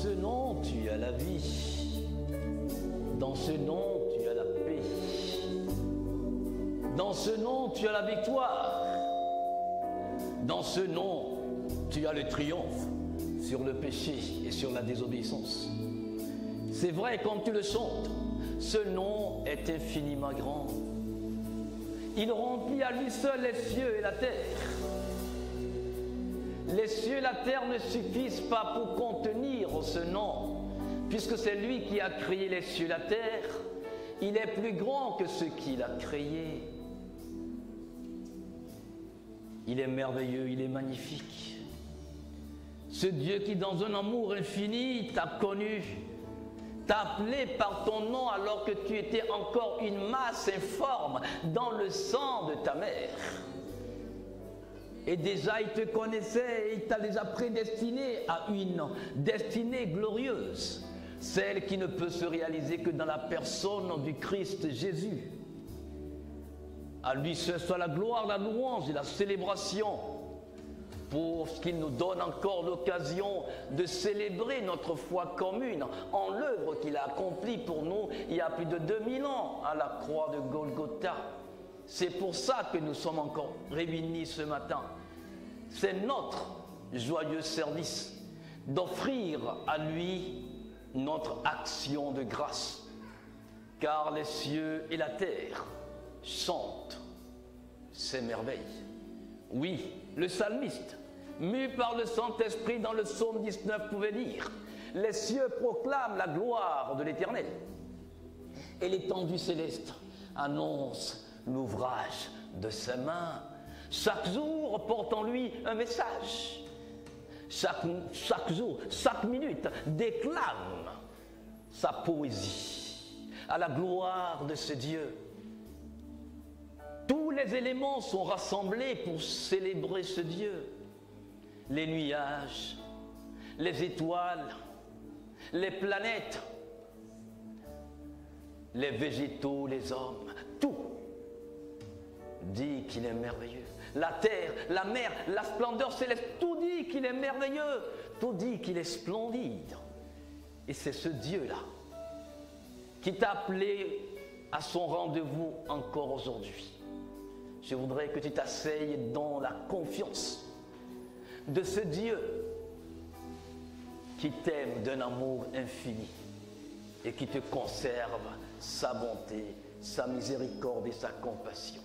ce nom, tu as la vie. Dans ce nom, tu as la paix. Dans ce nom, tu as la victoire. Dans ce nom, tu as le triomphe sur le péché et sur la désobéissance. C'est vrai, comme tu le chantes, ce nom est infiniment grand. Il remplit à lui seul les cieux et la terre. Les cieux et la terre ne suffisent pas pour contenir ce nom, puisque c'est lui qui a créé les cieux et la terre. Il est plus grand que ce qu'il a créé. Il est merveilleux, il est magnifique. Ce Dieu qui, dans un amour infini, t'a connu, t'a appelé par ton nom alors que tu étais encore une masse informe dans le sang de ta mère. Et déjà, il te connaissait et il t'a déjà prédestiné à une destinée glorieuse, celle qui ne peut se réaliser que dans la personne du Christ Jésus. À lui seul soit la gloire, la louange et la célébration pour ce qu'il nous donne encore l'occasion de célébrer notre foi commune en l'œuvre qu'il a accomplie pour nous il y a plus de 2000 ans à la croix de Golgotha. C'est pour ça que nous sommes encore réunis ce matin. C'est notre joyeux service d'offrir à lui notre action de grâce. Car les cieux et la terre chantent ses merveilles. Oui, le psalmiste, mu par le Saint-Esprit dans le psaume 19, pouvait dire « Les cieux proclament la gloire de l'Éternel et l'étendue céleste annonce l'ouvrage de ses mains. Chaque jour porte en lui un message. Chaque jour, chaque minute déclame sa poésie à la gloire de ce Dieu. Tous les éléments sont rassemblés pour célébrer ce Dieu. Les nuages, les étoiles, les planètes, les végétaux, les hommes, tout dit qu'il est merveilleux. La terre, la mer, la splendeur céleste, tout dit qu'il est merveilleux, tout dit qu'il est splendide. Et c'est ce Dieu-là qui t'a appelé à son rendez-vous encore aujourd'hui. Je voudrais que tu t'asseyes dans la confiance de ce Dieu qui t'aime d'un amour infini et qui te conserve sa bonté, sa miséricorde et sa compassion.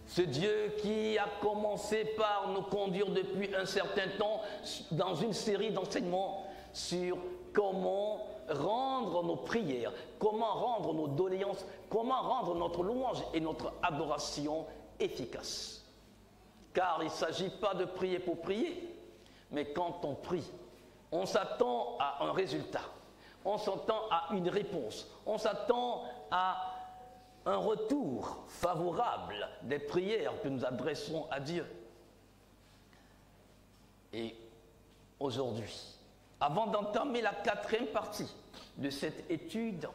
Ce Dieu qui a commencé par nous conduire depuis un certain temps dans une série d'enseignements sur comment rendre nos prières, comment rendre nos doléances, comment rendre notre louange et notre adoration efficaces. Car il ne s'agit pas de prier pour prier, mais quand on prie, on s'attend à un résultat, on s'attend à une réponse, on s'attend à un retour favorable des prières que nous adressons à Dieu. Et aujourd'hui, avant d'entamer la 4e partie de cette étude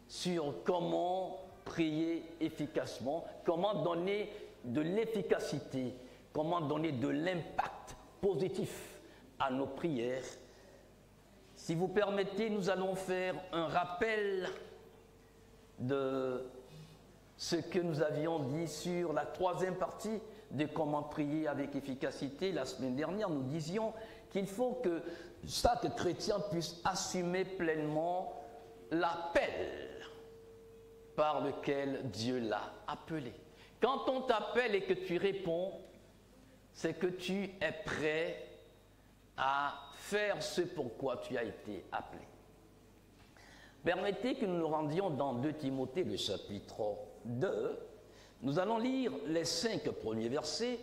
sur comment prier efficacement, comment donner de l'efficacité, comment donner de l'impact positif à nos prières, si vous permettez, nous allons faire un rappel de ce que nous avions dit sur la 3e partie de comment prier avec efficacité. La semaine dernière, nous disions qu'il faut que chaque chrétien puisse assumer pleinement l'appel par lequel Dieu l'a appelé. Quand on t'appelle et que tu réponds, c'est que tu es prêt à faire ce pourquoi tu as été appelé. Permettez que nous nous rendions dans 2 Timothée, le chapitre 2. Nous allons lire les 5 premiers versets.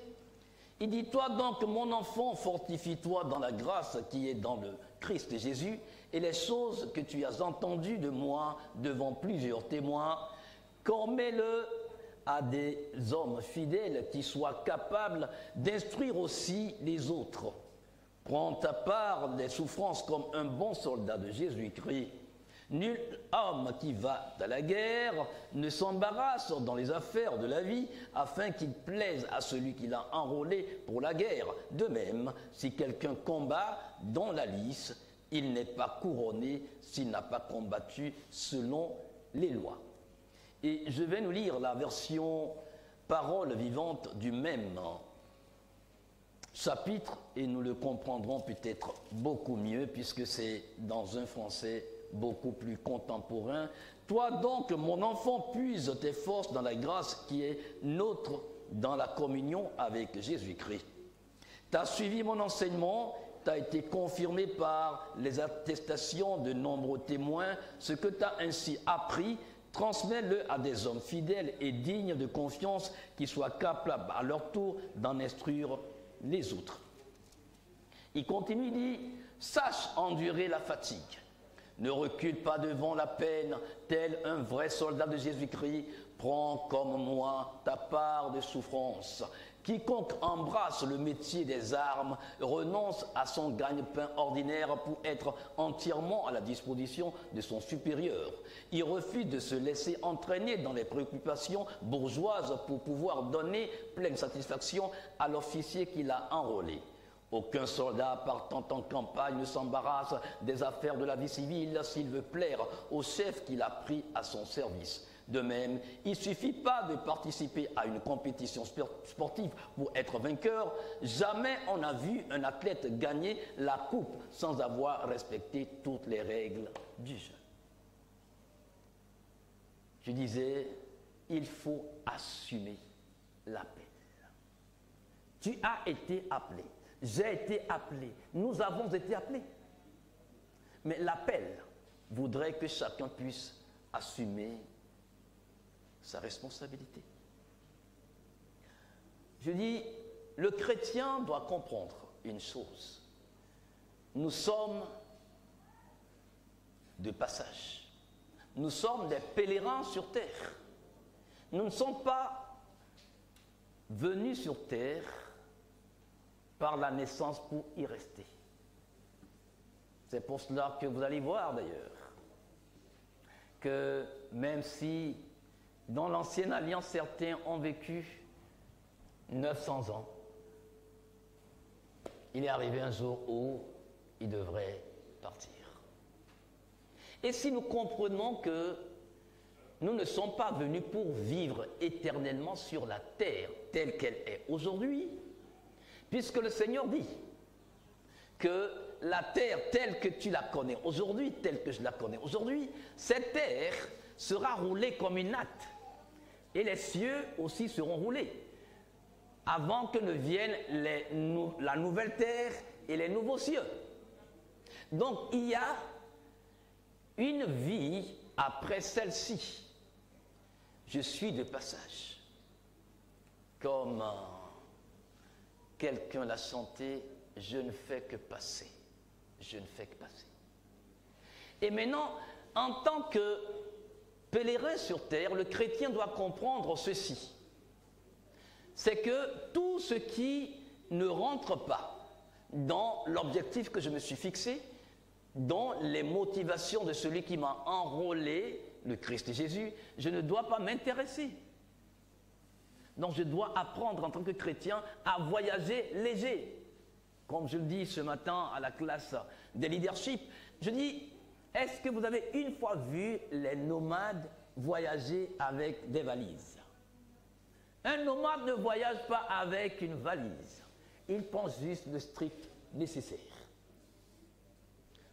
Il dit « Toi donc, mon enfant, fortifie-toi dans la grâce qui est dans le Christ Jésus, et les choses que tu as entendues de moi devant plusieurs témoins, commets-le à des hommes fidèles qui soient capables d'instruire aussi les autres. Prends ta part des souffrances comme un bon soldat de Jésus-Christ. Nul homme qui va à la guerre ne s'embarrasse dans les affaires de la vie afin qu'il plaise à celui qui l'a enrôlé pour la guerre. De même, si quelqu'un combat dans la lice, Il n'est pas couronné s'il n'a pas combattu selon les lois. Et je vais nous lire la version parole vivante du même chapitre et nous le comprendrons peut-être beaucoup mieux puisque c'est dans un français beaucoup plus contemporain. Toi donc, mon enfant, puise tes forces dans la grâce qui est nôtre dans la communion avec Jésus-Christ. Tu as suivi mon enseignement, tu as été confirmé par les attestations de nombreux témoins. Ce que tu as ainsi appris, transmets-le à des hommes fidèles et dignes de confiance qui soient capables à leur tour d'en instruire les autres. Il continue, il dit, sache endurer la fatigue. Ne recule pas devant la peine, tel un vrai soldat de Jésus-Christ. Prends comme moi ta part de souffrance. Quiconque embrasse le métier des armes renonce à son gagne-pain ordinaire pour être entièrement à la disposition de son supérieur. Il refuse de se laisser entraîner dans les préoccupations bourgeoises pour pouvoir donner pleine satisfaction à l'officier qui l'a enrôlé. Aucun soldat partant en campagne ne s'embarrasse des affaires de la vie civile s'il veut plaire au chef qu'il a pris à son service. De même, il ne suffit pas de participer à une compétition sportive pour être vainqueur. Jamais on n'a vu un athlète gagner la coupe sans avoir respecté toutes les règles du jeu. Je disais, il faut assumer l'appel. Tu as été appelé. J'ai été appelé, nous avons été appelés. Mais l'appel voudrait que chacun puisse assumer sa responsabilité. Je dis, le chrétien doit comprendre une chose. Nous sommes de passage. Nous sommes des pèlerins sur terre. Nous ne sommes pas venus sur terre par la naissance pour y rester. C'est pour cela que vous allez voir d'ailleurs que même si dans l'ancienne alliance certains ont vécu 900 ans, il est arrivé un jour où ils devraient partir. Et si nous comprenons que nous ne sommes pas venus pour vivre éternellement sur la terre telle qu'elle est aujourd'hui, puisque le Seigneur dit que la terre telle que tu la connais aujourd'hui, telle que je la connais aujourd'hui, cette terre sera roulée comme une natte. Et les cieux aussi seront roulés. Avant que ne viennent la nouvelle terre et les nouveaux cieux. Donc il y a une vie après celle-ci. Je suis de passage. Comme quelqu'un l'a chanté, je ne fais que passer. Je ne fais que passer. Et maintenant, en tant que pèlerin sur terre, le chrétien doit comprendre ceci. C'est que tout ce qui ne rentre pas dans l'objectif que je me suis fixé, dans les motivations de celui qui m'a enrôlé, le Christ Jésus, je ne dois pas m'intéresser. Donc je dois apprendre en tant que chrétien à voyager léger. Comme je le dis ce matin à la classe des leadership, je dis, est-ce que vous avez une fois vu les nomades voyager avec des valises? Un nomade ne voyage pas avec une valise. Il pense juste le strict nécessaire.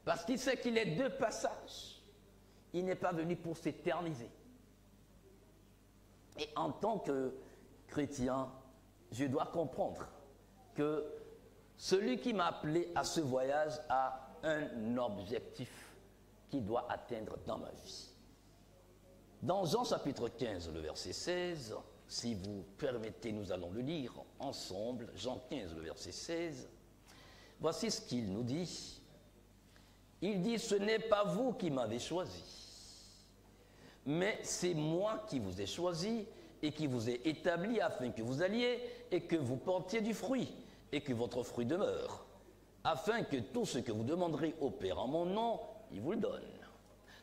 Parce qu'il sait qu'il est de passage. Il n'est pas venu pour s'éterniser. Et en tant que chrétien, je dois comprendre que celui qui m'a appelé à ce voyage a un objectif qu'il doit atteindre dans ma vie. Dans Jean chapitre 15, le verset 16, si vous permettez, nous allons le lire ensemble. Jean 15, le verset 16. Voici ce qu'il nous dit. Il dit, ce n'est pas vous qui m'avez choisi, mais c'est moi qui vous ai choisi et qui vous ai établi afin que vous alliez et que vous portiez du fruit et que votre fruit demeure, afin que tout ce que vous demanderez au Père en mon nom, il vous le donne.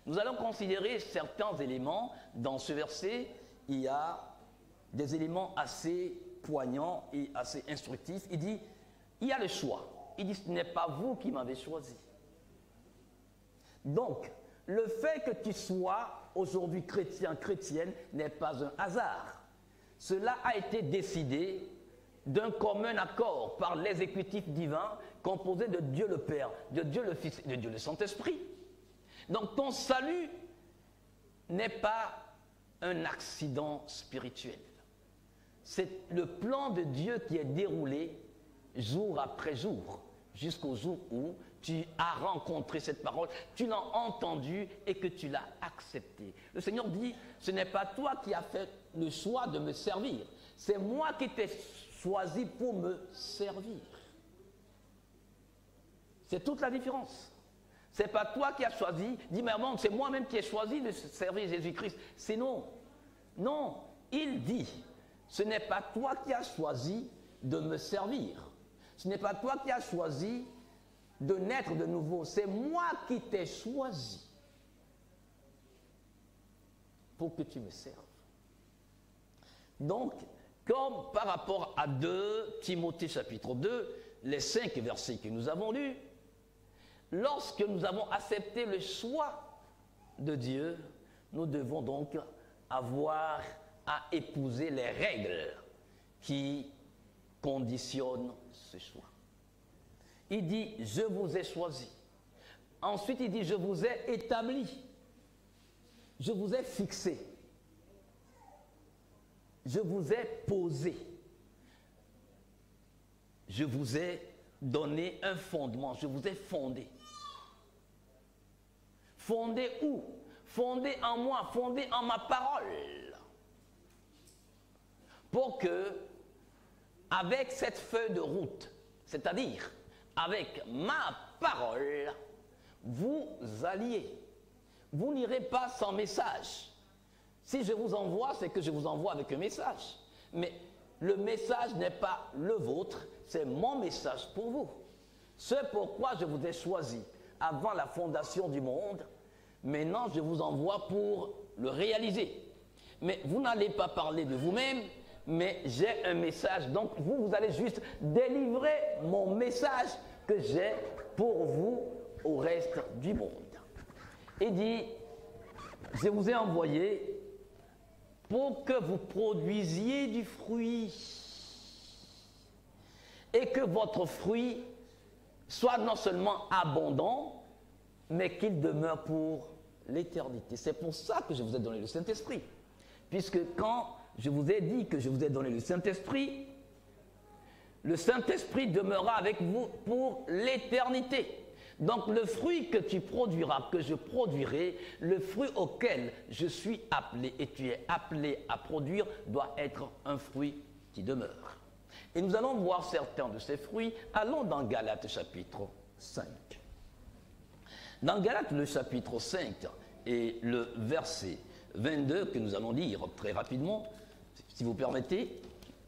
Nous allons considérer certains éléments. Dans ce verset, il y a des éléments assez poignants et assez instructifs. Il dit, il y a le choix. Il dit, ce n'est pas vous qui m'avez choisi. Donc, le fait que tu sois aujourd'hui chrétien, chrétienne, n'est pas un hasard. Cela a été décidé d'un commun accord par l'exécutif divin composé de Dieu le Père, de Dieu le Fils et de Dieu le Saint-Esprit. Donc ton salut n'est pas un accident spirituel. C'est le plan de Dieu qui est déroulé jour après jour, jusqu'au jour où tu as rencontré cette parole, tu l'as entendue et que tu l'as acceptée. Le Seigneur dit, ce n'est pas toi qui as fait le choix de me servir, c'est moi qui t'ai choisi pour me servir. C'est toute la différence. Ce n'est pas toi qui as choisi, dis mais non, c'est moi-même qui ai choisi de servir Jésus-Christ. C'est non. Non, il dit, ce n'est pas toi qui as choisi de me servir. Ce n'est pas toi qui as choisi de naître de nouveau. C'est moi qui t'ai choisi pour que tu me serves. Donc, comme par rapport à 2 Timothée chapitre 2, les 5 versets que nous avons lus, lorsque nous avons accepté le choix de Dieu, nous devons donc avoir à épouser les règles qui conditionnent ce choix. Il dit, je vous ai choisi. Ensuite, il dit, je vous ai établi. Je vous ai fixé. Je vous ai posé. Je vous ai donné un fondement. Je vous ai fondé. Fondé où? Fondé en moi, fondé en ma parole. Pour que, avec cette feuille de route, c'est-à-dire avec ma parole, vous alliez. Vous n'irez pas sans message. Si je vous envoie, c'est que je vous envoie avec un message. Mais le message n'est pas le vôtre, c'est mon message pour vous. C'est pourquoi je vous ai choisi avant la fondation du monde. Maintenant, je vous envoie pour le réaliser. Mais vous n'allez pas parler de vous-même, mais j'ai un message. Donc, vous allez juste délivrer mon message que j'ai pour vous au reste du monde. Il dit, je vous ai envoyé pour que vous produisiez du fruit et que votre fruit soit non seulement abondant, mais qu'il demeure pour l'éternité. C'est pour ça que je vous ai donné le Saint-Esprit. Puisque quand je vous ai dit que je vous ai donné le Saint-Esprit demeurera avec vous pour l'éternité. Donc le fruit que tu produiras, que je produirai, le fruit auquel je suis appelé et tu es appelé à produire doit être un fruit qui demeure. Et nous allons voir certains de ces fruits. Allons dans Galates chapitre 5. Dans Galates le chapitre 5 et le verset 22 que nous allons lire très rapidement, si vous permettez,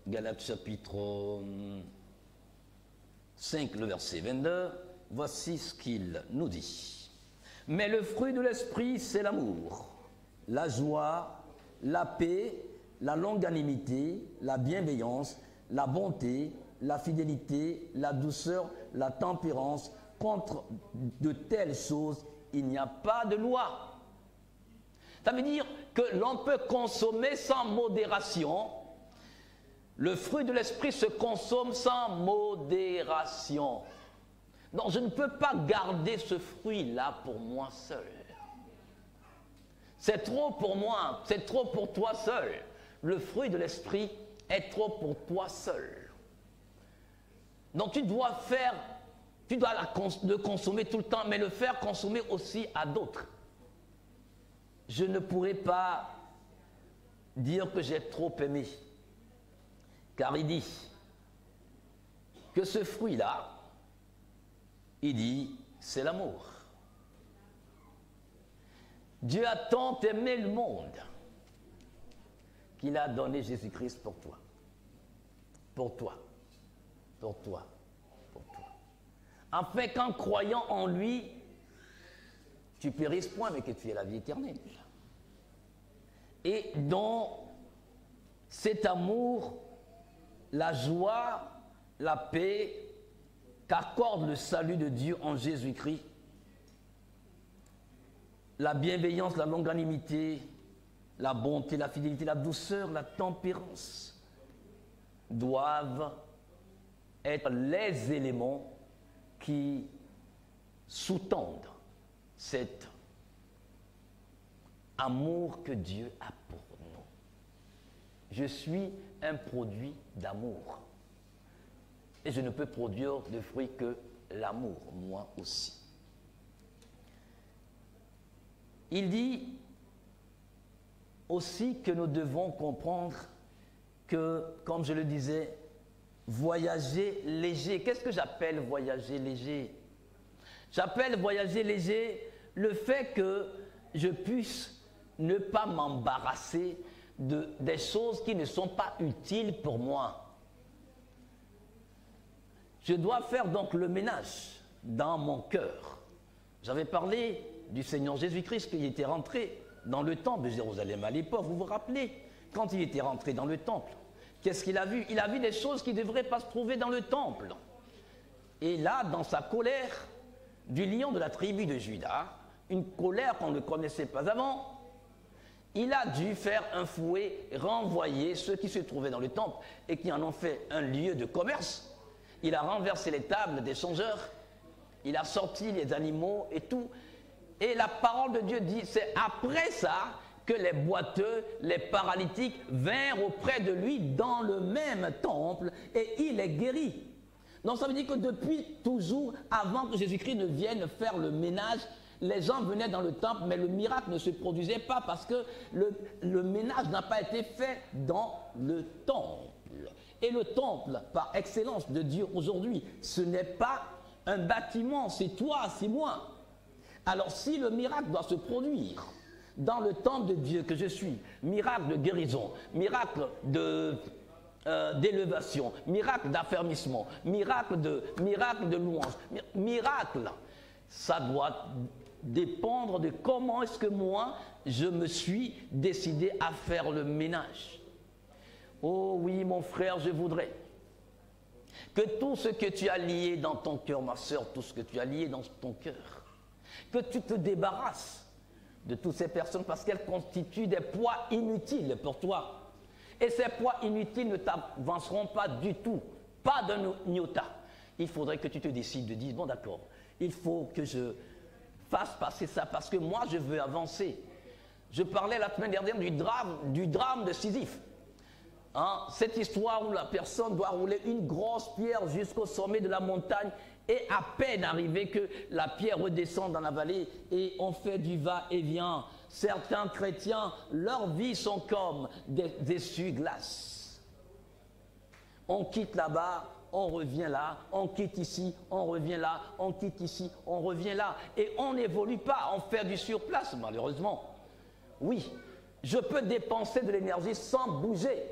Galates chapitre 5, le verset 22, voici ce qu'il nous dit. Mais le fruit de l'esprit, c'est l'amour, la joie, la paix, la longanimité, la bienveillance, la bonté, la fidélité, la douceur, la tempérance. Contre de telles choses, il n'y a pas de loi. Ça veut dire que l'on peut consommer sans modération. Le fruit de l'esprit se consomme sans modération. Donc je ne peux pas garder ce fruit-là pour moi seul. C'est trop pour moi, c'est trop pour toi seul. Le fruit de l'esprit est trop pour toi seul. Donc tu dois le consommer tout le temps, mais le faire consommer aussi à d'autres. Je ne pourrais pas dire que j'ai trop aimé. Car il dit que ce fruit-là, il dit, c'est l'amour. Dieu a tant aimé le monde qu'il a donné Jésus-Christ pour toi. Pour toi. Pour toi. Pour toi. Afin qu'en croyant en lui, tu périsses point, mais que tu aies la vie éternelle. Et dans cet amour, la joie, la paix qu'accorde le salut de Dieu en Jésus-Christ la bienveillance, la longanimité, la bonté, la fidélité, la douceur, la tempérance doivent être les éléments qui sous-tendent cet amour que Dieu a pour nous. Je suis un produit d'amour. Et je ne peux produire de fruits que l'amour, moi aussi. Il dit aussi que nous devons comprendre que, comme je le disais, voyager léger. Qu'est-ce que j'appelle voyager léger? J'appelle voyager léger le fait que je puisse ne pas m'embarrasser des choses qui ne sont pas utiles pour moi. Je dois faire donc le ménage dans mon cœur. J'avais parlé du Seigneur Jésus-Christ qui était rentré dans le temple de Jérusalem à l'époque. Vous vous rappelez, quand il était rentré dans le temple, qu'est-ce qu'il a vu? Il a vu des choses qui ne devraient pas se trouver dans le temple. Et là, dans sa colère, du lion de la tribu de Juda, une colère qu'on ne connaissait pas avant, il a dû faire un fouet, renvoyer ceux qui se trouvaient dans le temple et qui en ont fait un lieu de commerce. Il a renversé les tables des changeurs, il a sorti les animaux et tout. Et la parole de Dieu dit, c'est après ça que les boiteux, les paralytiques vinrent auprès de lui dans le même temple et il est guéri. Donc ça veut dire que depuis toujours, avant que Jésus-Christ ne vienne faire le ménage, les gens venaient dans le temple, mais le miracle ne se produisait pas parce que le ménage n'a pas été fait dans le temple. Et le temple, par excellence de Dieu aujourd'hui, ce n'est pas un bâtiment, c'est toi, c'est moi. Alors si le miracle doit se produire dans le temple de Dieu que je suis, miracle de guérison, miracle d'élévation, miracle d'affermissement, miracle de louange, miracle, ça doit dépendre de comment est-ce que moi, je me suis décidé à faire le ménage. Oh oui, mon frère, je voudrais que tout ce que tu as lié dans ton cœur, ma soeur, tout ce que tu as lié dans ton cœur, que tu te débarrasses de toutes ces personnes parce qu'elles constituent des poids inutiles pour toi. Et ces poids inutiles ne t'avanceront pas du tout, pas d'un iota. Il faudrait que tu te décides de dire, bon d'accord, il faut que je fasse passer ça parce que moi je veux avancer. Je parlais la semaine dernière du drame de Sisyphe. Hein, cette histoire où la personne doit rouler une grosse pierre jusqu'au sommet de la montagne et à peine arrivé que la pierre redescend dans la vallée et on fait du va-et-vient. Certains chrétiens, leurs vies sont comme des essuie-glaces. On quitte là-bas, on revient là, on quitte ici, on revient là, on quitte ici, on revient là. Et on n'évolue pas, on fait du surplace malheureusement. Oui, je peux dépenser de l'énergie sans bouger.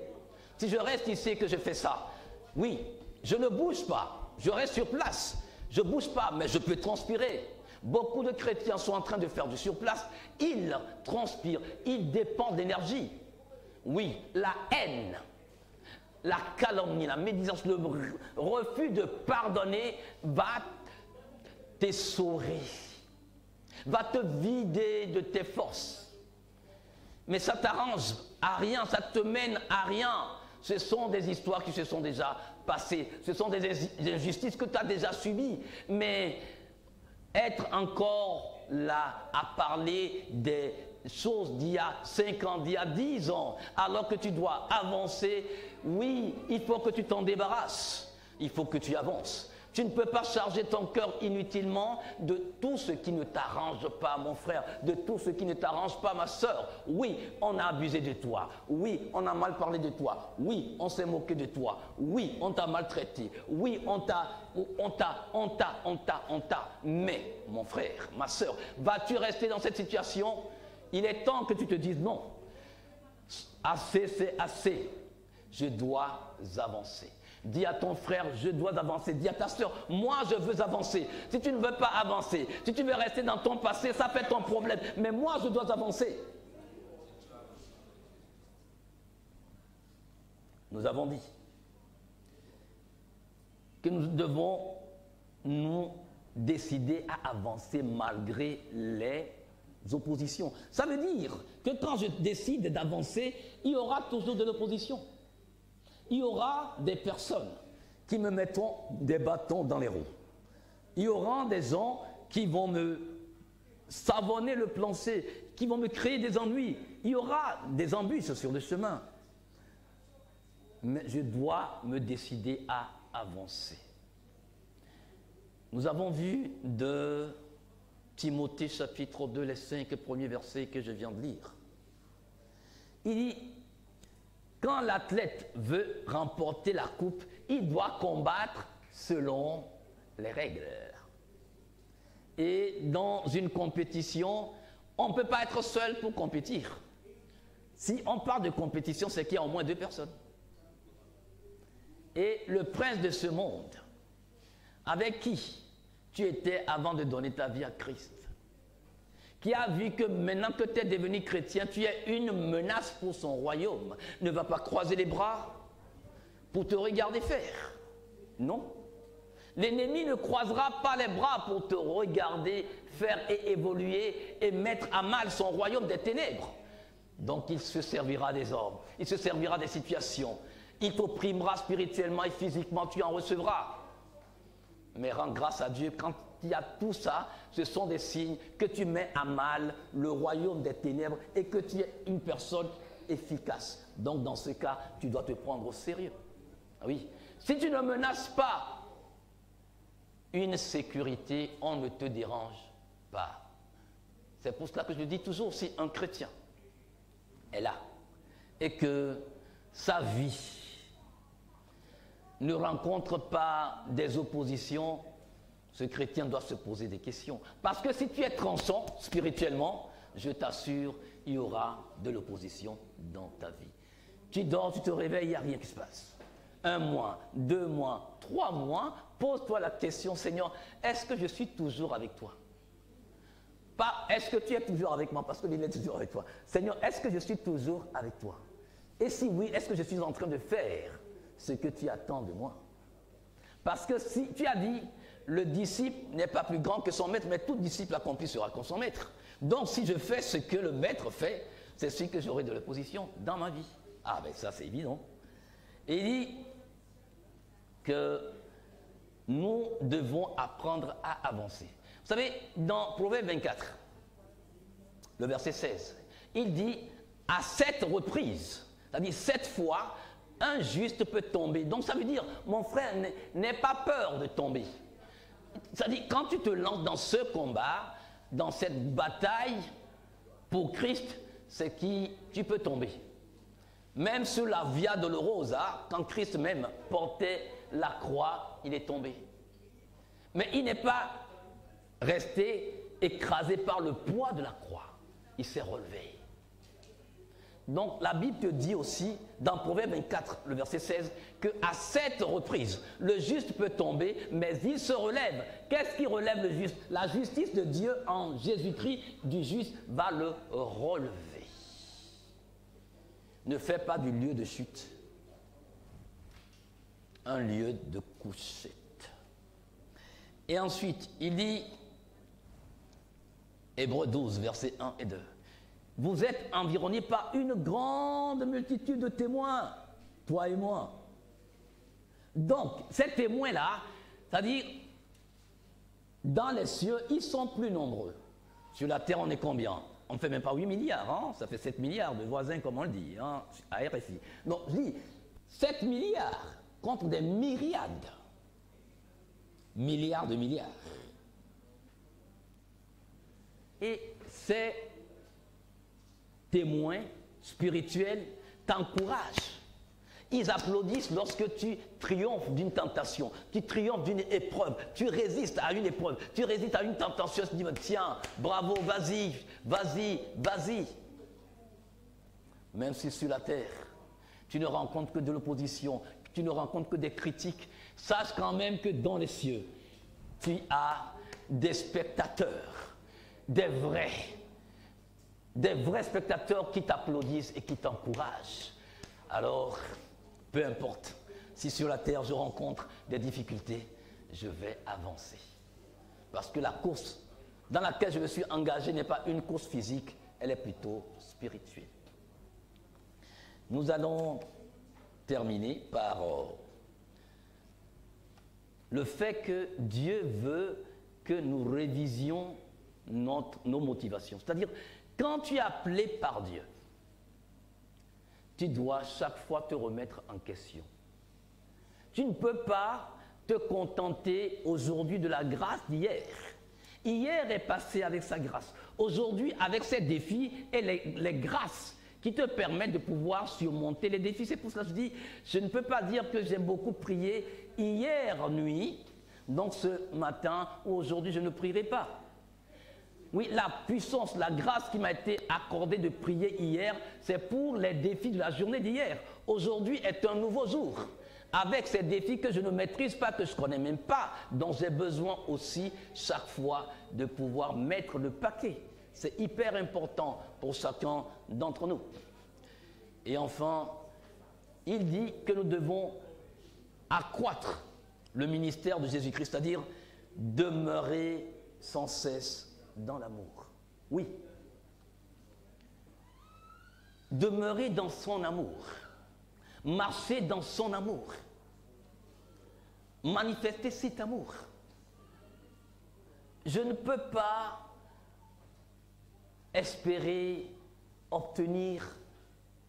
Si je reste ici et que je fais ça, oui, je ne bouge pas, je reste sur place. Je ne bouge pas, mais je peux transpirer. Beaucoup de chrétiens sont en train de faire du surplace. Ils transpirent, ils dépensent d'énergie. Oui, la haine, la calomnie, la médisance, le refus de pardonner va t'essorer, va te vider de tes forces. Mais ça t'arrange à rien, ça te mène à rien. Ce sont des histoires qui se sont déjà passées. Ce sont des injustices que tu as déjà subies. Mais être encore là à parler des choses d'il y a 5 ans, d'il y a 10 ans, alors que tu dois avancer, oui, il faut que tu t'en débarrasses. Il faut que tu avances. Tu ne peux pas charger ton cœur inutilement de tout ce qui ne t'arrange pas, mon frère, de tout ce qui ne t'arrange pas, ma soeur. Oui, on a abusé de toi. Oui, on a mal parlé de toi. Oui, on s'est moqué de toi. Oui, on t'a maltraité. Oui, on t'a. Mais, mon frère, ma soeur, vas-tu rester dans cette situation? Il est temps que tu te dises non. Assez, c'est assez. Je dois avancer. Dis à ton frère, je dois avancer. Dis à ta soeur, moi je veux avancer. Si tu ne veux pas avancer, si tu veux rester dans ton passé, ça fait ton problème. Mais moi je dois avancer. Nous avons dit que nous devons nous décider à avancer malgré les oppositions. Ça veut dire que quand je décide d'avancer, il y aura toujours de l'opposition. Il y aura des personnes qui me mettront des bâtons dans les roues. Il y aura des gens qui vont me savonner le plancher, qui vont me créer des ennuis. Il y aura des embûches sur le chemin. Mais je dois me décider à avancer. Nous avons vu de Timothée chapitre 2, les 5 premiers versets que je viens de lire. Il dit, quand l'athlète veut remporter la coupe, il doit combattre selon les règles. Et dans une compétition, on ne peut pas être seul pour compétir. Si on parle de compétition, c'est qu'il y a au moins 2 personnes. Et le prince de ce monde, avec qui tu étais avant de donner ta vie à Christ, qui a vu que maintenant que tu es devenu chrétien, tu es une menace pour son royaume, ne va pas croiser les bras pour te regarder faire. Non. L'ennemi ne croisera pas les bras pour te regarder faire et évoluer et mettre à mal son royaume des ténèbres. Donc il se servira des hommes, il se servira des situations, il t'opprimera spirituellement et physiquement, tu en recevras. Mais rends grâce à Dieu, quand il y a tout ça, ce sont des signes que tu mets à mal le royaume des ténèbres et que tu es une personne efficace. Donc dans ce cas, tu dois te prendre au sérieux. Oui. Si tu ne menaces pas une sécurité, on ne te dérange pas. C'est pour cela que je dis toujours, si un chrétien est là et que sa vie ne rencontre pas des oppositions, ce chrétien doit se poser des questions. Parce que si tu es tranchant spirituellement, je t'assure, il y aura de l'opposition dans ta vie. Tu dors, tu te réveilles, il n'y a rien qui se passe. 1 mois, 2 mois, 3 mois, pose-toi la question, Seigneur, est-ce que je suis toujours avec toi? Pas est-ce que tu es toujours avec moi, parce qu'il est toujours avec toi. Seigneur, est-ce que je suis toujours avec toi? Et si oui, est-ce que je suis en train de faire ce que tu attends de moi? Parce que si tu as dit, le disciple n'est pas plus grand que son maître, mais tout disciple accompli sera comme son maître. Donc si je fais ce que le maître fait, c'est ce que j'aurai de l'opposition dans ma vie. Ah ben ça c'est évident. Et il dit que nous devons apprendre à avancer. Vous savez, dans Proverbe 24, le verset 16, il dit à 7 reprises, c'est-à-dire 7 fois, un juste peut tomber. Donc ça veut dire, mon frère, n'aie pas peur de tomber. C'est-à-dire, quand tu te lances dans ce combat, dans cette bataille pour Christ, c'est que tu peux tomber. Même sur la Via Dolorosa, quand Christ même portait la croix, il est tombé. Mais il n'est pas resté écrasé par le poids de la croix. Il s'est relevé. Donc la Bible te dit aussi, dans Proverbe 24, le verset 16, qu'à 7 reprises, le juste peut tomber, mais il se relève. Qu'est-ce qui relève le juste? La justice de Dieu en Jésus-Christ du juste va le relever. Ne fais pas du lieu de chute un lieu de couchette. Et ensuite, il dit, Hébreux 12, versets 1 et 2, vous êtes environnés par une grande multitude de témoins, toi et moi. Donc, ces témoins-là, c'est-à-dire, dans les cieux, ils sont plus nombreux. Sur la terre, on est combien? On ne fait même pas 8 milliards, hein? Ça fait 7 milliards de voisins, comme on le dit, hein, à RFI. Donc, je dis, 7 milliards contre des myriades. Milliards de milliards. Et ces témoins spirituels t'encouragent. Ils applaudissent lorsque tu triomphes d'une tentation, tu triomphes d'une épreuve, tu résistes à une épreuve, tu résistes à une tentation, tu dis, tiens, bravo, vas-y, vas-y, vas-y. Même si sur la terre, tu ne rencontres que de l'opposition, tu ne rencontres que des critiques, sache quand même que dans les cieux, tu as des spectateurs, des vrais spectateurs qui t'applaudissent et qui t'encouragent. Alors, peu importe, si sur la terre je rencontre des difficultés, je vais avancer. Parce que la course dans laquelle je me suis engagé n'est pas une course physique, elle est plutôt spirituelle. Nous allons terminer par le fait que Dieu veut que nous révisions nos motivations. C'est-à-dire, quand tu es appelé par Dieu, tu dois chaque fois te remettre en question. Tu ne peux pas te contenter aujourd'hui de la grâce d'hier. Hier est passé avec sa grâce. Aujourd'hui, avec ses défis et les grâces qui te permettent de pouvoir surmonter les défis. C'est pour cela que je dis, je ne peux pas dire que j'ai beaucoup prié hier nuit, donc ce matin ou aujourd'hui, je ne prierai pas. Oui, la puissance, la grâce qui m'a été accordée de prier hier, c'est pour les défis de la journée d'hier. Aujourd'hui est un nouveau jour, avec ces défis que je ne maîtrise pas, que je ne connais même pas, dont j'ai besoin aussi chaque fois de pouvoir mettre le paquet. C'est hyper important pour chacun d'entre nous. Et enfin, il dit que nous devons accroître le ministère de Jésus-Christ, c'est-à-dire demeurer sans cesse dans l'amour. Oui. Demeurer dans son amour. Marcher dans son amour. Manifester cet amour. Je ne peux pas espérer obtenir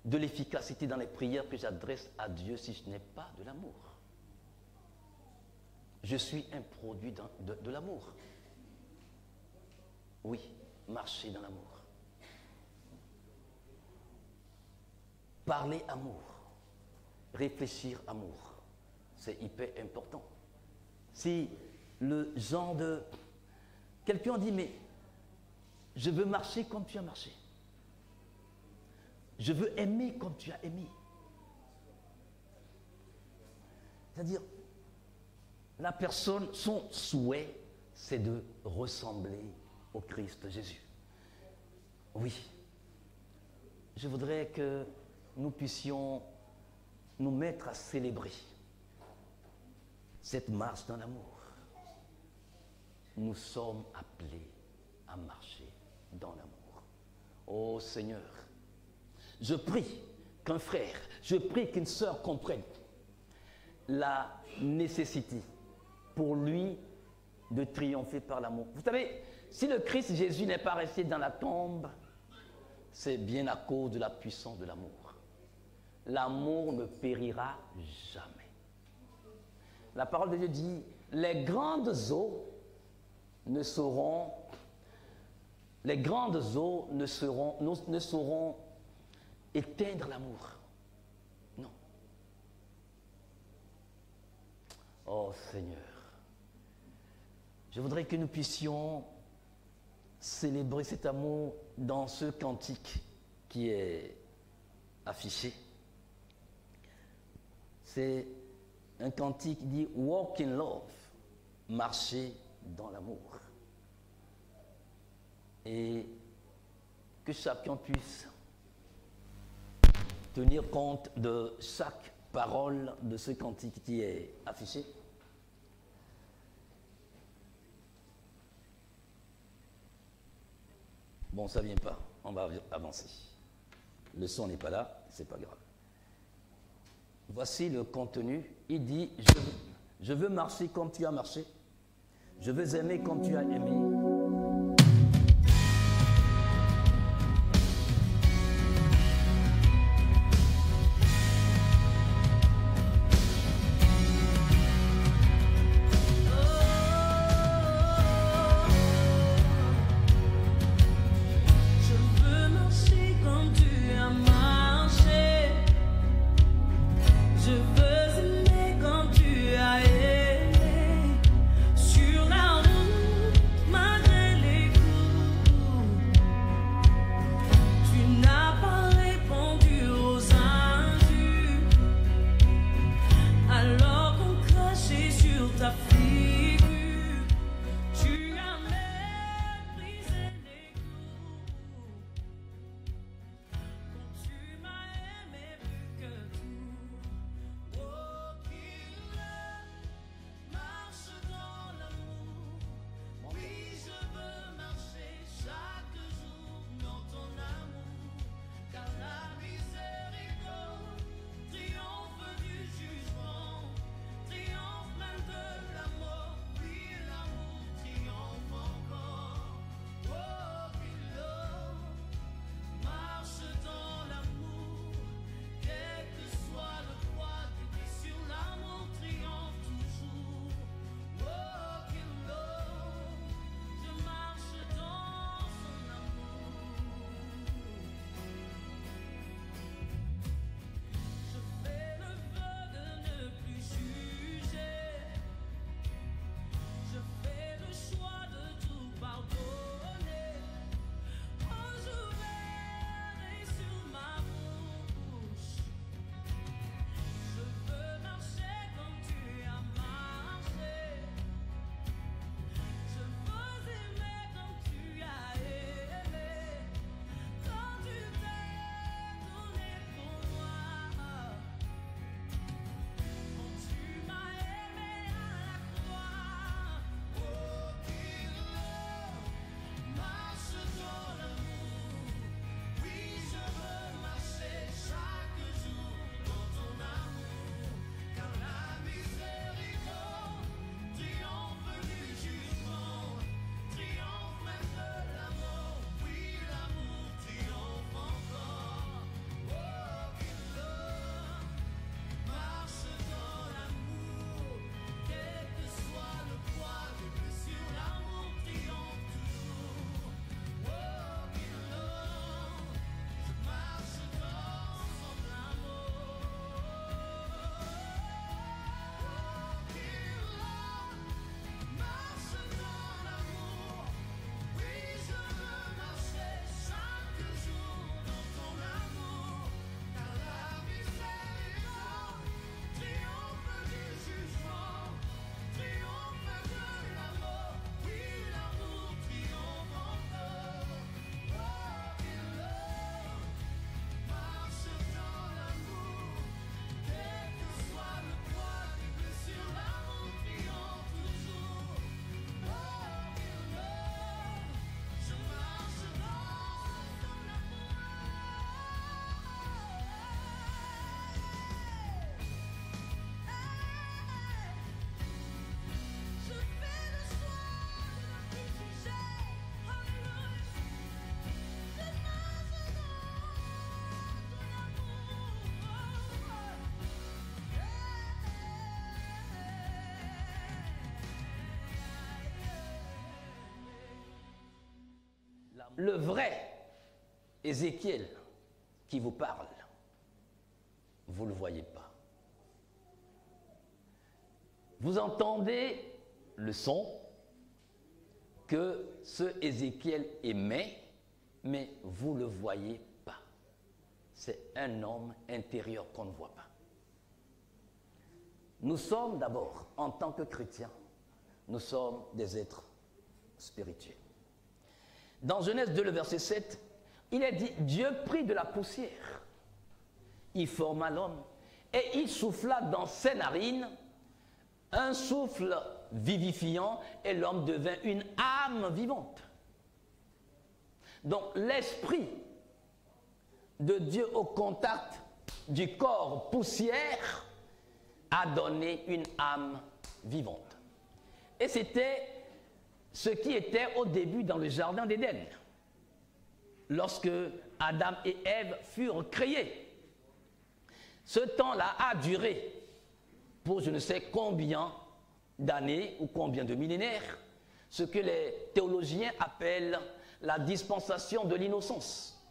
de l'efficacité dans les prières que j'adresse à Dieu si je n'ai pas de l'amour. Je suis un produit de l'amour. Oui, marcher dans l'amour. Parler amour. Réfléchir amour. C'est hyper important. Si le genre de... Quelqu'un dit, mais je veux marcher comme tu as marché. Je veux aimer comme tu as aimé. C'est-à-dire, la personne, son souhait, c'est de ressembler au Christ Jésus. Oui. Je voudrais que nous puissions nous mettre à célébrer cette marche dans l'amour. Nous sommes appelés à marcher dans l'amour. Oh Seigneur, je prie qu'un frère, je prie qu'une sœur comprenne la nécessité pour lui de triompher par l'amour. Vous savez, si le Christ Jésus n'est pas resté dans la tombe, c'est bien à cause de la puissance de l'amour. L'amour ne périra jamais. La parole de Dieu dit, les grandes eaux ne sauront éteindre l'amour. Non. Oh Seigneur, je voudrais que nous puissions célébrer cet amour dans ce cantique qui est affiché. C'est un cantique qui dit « Walk in love », marcher dans l'amour. Et que chacun puisse tenir compte de chaque parole de ce cantique qui est affiché. Bon, ça ne vient pas, on va avancer. Le son n'est pas là, c'est pas grave. Voici le contenu. Il dit, je veux marcher comme tu as marché. Je veux aimer comme tu as aimé. Sur la route, le vrai Ézéchiel qui vous parle, vous ne le voyez pas. Vous entendez le son que ce Ézéchiel émet, mais vous ne le voyez pas. C'est un homme intérieur qu'on ne voit pas. Nous sommes d'abord, en tant que chrétiens, nous sommes des êtres spirituels. Dans Genèse 2, le verset 7, il est dit, Dieu prit de la poussière, il forma l'homme, et il souffla dans ses narines un souffle vivifiant, et l'homme devint une âme vivante. Donc l'esprit de Dieu au contact du corps poussière a donné une âme vivante. Et c'était ce qui était au début dans le jardin d'Éden, lorsque Adam et Ève furent créés. Ce temps-là a duré pour je ne sais combien d'années ou combien de millénaires, ce que les théologiens appellent la dispensation de l'innocence.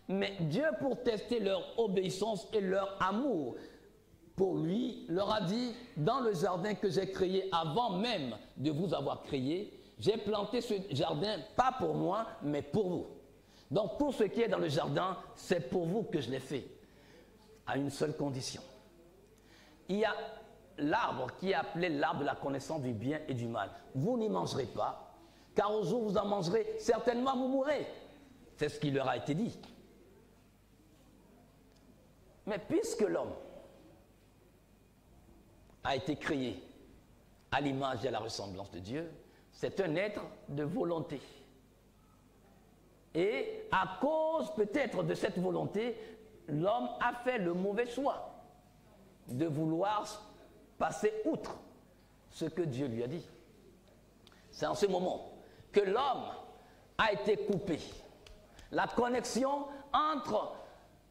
Mais Dieu, pour tester leur obéissance et leur amour pour lui, leur a dit, dans le jardin que j'ai créé avant même de vous avoir créé, j'ai planté ce jardin, pas pour moi, mais pour vous. Donc tout ce qui est dans le jardin, c'est pour vous que je l'ai fait, à une seule condition. Il y a l'arbre qui est appelé l'arbre de la connaissance du bien et du mal. Vous n'y mangerez pas, car au jour où vous en mangerez, certainement vous mourrez. C'est ce qui leur a été dit. Mais puisque l'homme a été créé à l'image et à la ressemblance de Dieu, c'est un être de volonté. Et à cause peut-être de cette volonté, l'homme a fait le mauvais choix de vouloir passer outre ce que Dieu lui a dit. C'est en ce moment que l'homme a été coupé. La connexion entre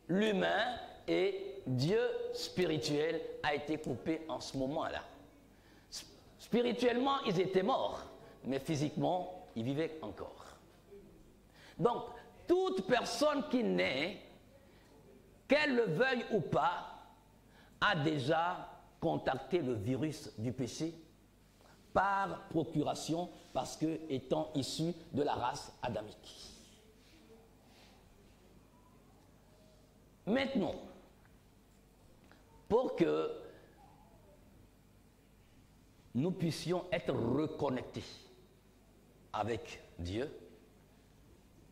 l'humain et Dieu spirituel a été coupée en ce moment-là. Spirituellement, ils étaient morts, mais physiquement, ils vivaient encore. Donc, toute personne qui naît, qu'elle le veuille ou pas, a déjà contacté le virus du péché par procuration, parce que étant issu de la race adamique. Maintenant, pour que nous puissions être reconnectés avec Dieu,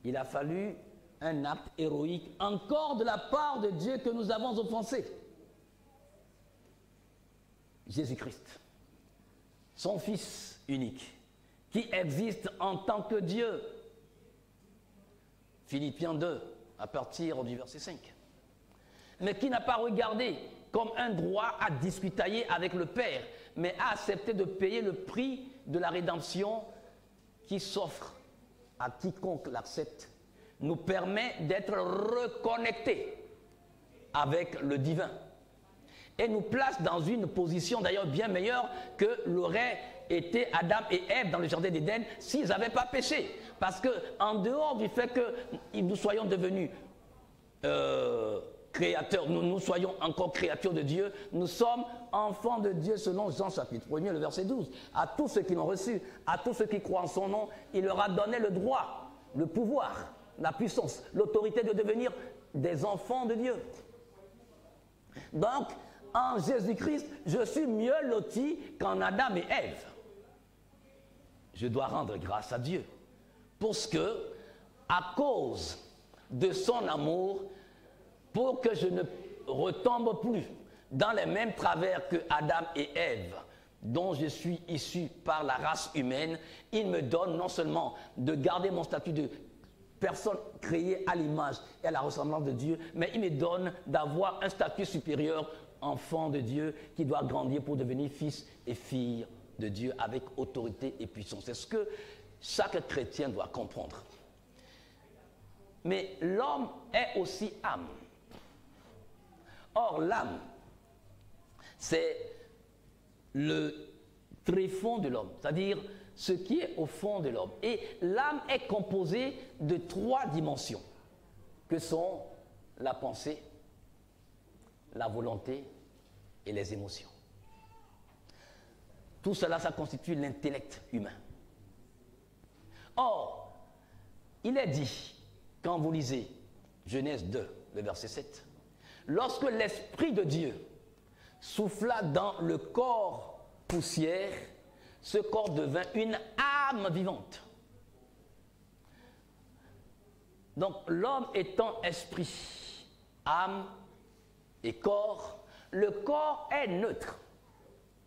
il a fallu un acte héroïque encore de la part de Dieu que nous avons offensé. Jésus-Christ, son Fils unique, qui existe en tant que Dieu. Philippiens 2, à partir du verset 5. Mais qui n'a pas regardé comme un droit à discutailler avec le Père, mais a accepté de payer le prix de la rédemption qui s'offre à quiconque l'accepte, nous permet d'être reconnectés avec le divin. Et nous place dans une position d'ailleurs bien meilleure que l'auraient été Adam et Ève dans le jardin d'Éden s'ils n'avaient pas péché. Parce qu'en dehors du fait que nous soyons devenus créateurs, nous soyons encore créatures de Dieu, nous sommes enfants de Dieu selon Jean chapitre 1er, le verset 12. À tous ceux qui l'ont reçu, à tous ceux qui croient en son nom, il leur a donné le droit, le pouvoir, la puissance, l'autorité de devenir des enfants de Dieu. Donc, en Jésus-Christ, je suis mieux loti qu'en Adam et Ève. Je dois rendre grâce à Dieu. Parce que, à cause de son amour, pour que je ne retombe plus dans les mêmes travers que Adam et Ève, dont je suis issu par la race humaine, il me donne non seulement de garder mon statut de personne créée à l'image et à la ressemblance de Dieu, mais il me donne d'avoir un statut supérieur, enfant de Dieu, qui doit grandir pour devenir fils et fille de Dieu avec autorité et puissance. C'est ce que chaque chrétien doit comprendre. Mais l'homme est aussi âme. Or, l'âme, c'est le tréfonds de l'homme, c'est-à-dire ce qui est au fond de l'homme. Et l'âme est composée de 3 dimensions, que sont la pensée, la volonté et les émotions. Tout cela, ça constitue l'intellect humain. Or, il est dit, quand vous lisez Genèse 2, le verset 7, lorsque l'Esprit de Dieu souffla dans le corps poussière, ce corps devint une âme vivante. Donc, l'homme étant esprit, âme et corps, le corps est neutre.